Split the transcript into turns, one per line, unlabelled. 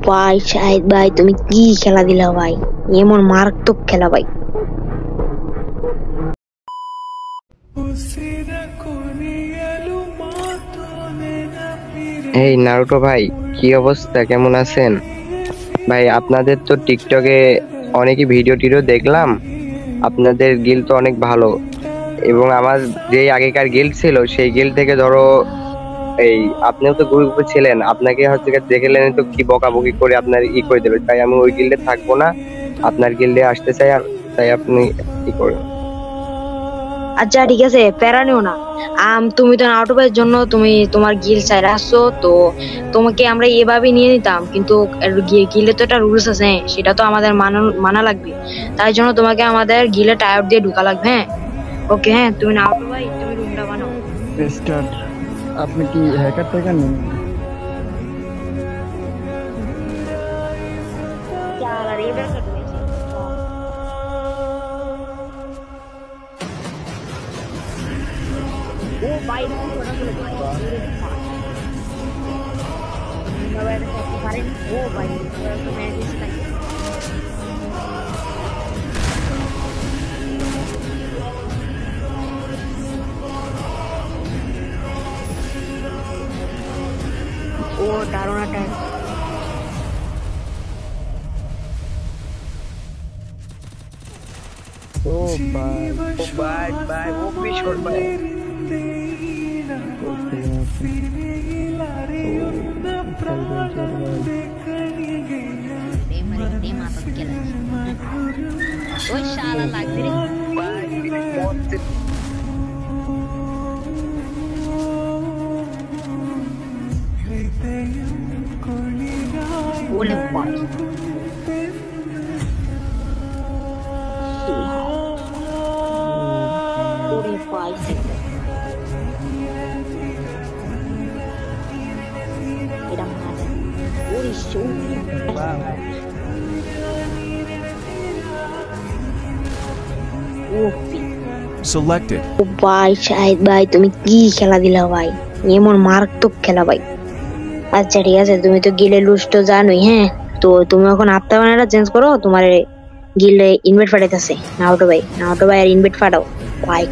ভাই শাহিদ ভাই, তুমি কি খেলা দিলা ভাই, এমন মারাত্মক খেলা ভাই।
এই নারুটো ভাই, কি অবস্থা, কেমন আছেন ভাই? আপনাদের তো টিকটকে অনেকই ভিডিও টিডিও দেখলাম, আপনাদের গিল্ড তো অনেক ভালো। এবং আমার যে আগেকার গিল্ড ছিল সেই গিল্ড থেকে ধরো এই আপনিও তো গ্রুপে ছিলেন, আপনাকে হচ্ছে দেখলেন তো কি বকাবকি করে আপনার করে দেবে, তাই আমি ওই গিল্ডে থাকবো না, আপনার গিল্ডে আসতে চাই। আর তাই আপনি কি করেন?
আচ্ছা ঠিক আছে, প্যারা নিও না। তুমি তো নারুটো ভাইয়ের জন্য তুমি তোমার গিল চাইলে আসছো, তো তোমাকে আমরা এভাবে নিয়ে নিতাম, কিন্তু গিলে তো একটা রুলস আছে, সেটা তো আমাদের মানা লাগবে। তাই জন্য তোমাকে আমাদের গিলে টায়ার দিয়ে ঢোকা লাগবে। হ্যাঁ, ওকে, হ্যাঁ, তুমি নারুটো ভাই, তুমি রুমটা বানাও।
স্টার্ট। আপনি কি হ্যাকার ট্যাকার নেন?
আর এবার ও ভাই, ছোটা করে পারেন। ও ভাই, ম্যাজিক থাকে। ও দারুণ একটা
ও ভাই,
ভাই ও কিশোর ভাই,
ওই শালা লাগবে রে। ওরে ভাই, ওরে ভাই, এটা মারা। ওরে
Selected.
ও ভাই শাহিদ ভাই, তুমি কি খেলা দিলা ভাই, এমন মারাত্মক খেলা ভাই। আচ্ছা ঠিক আছে, তুমি তো গিলে লুজ তো জানোই। হ্যাঁ, তো তুমি এখন আত্মা বানাটা চেঞ্জ করো, তোমার গিলে ইনভাইট পাঠাইতেছে নাওটো ভাই। নাওটো ভাই আর ইনভাইট পাঠাও ভাই।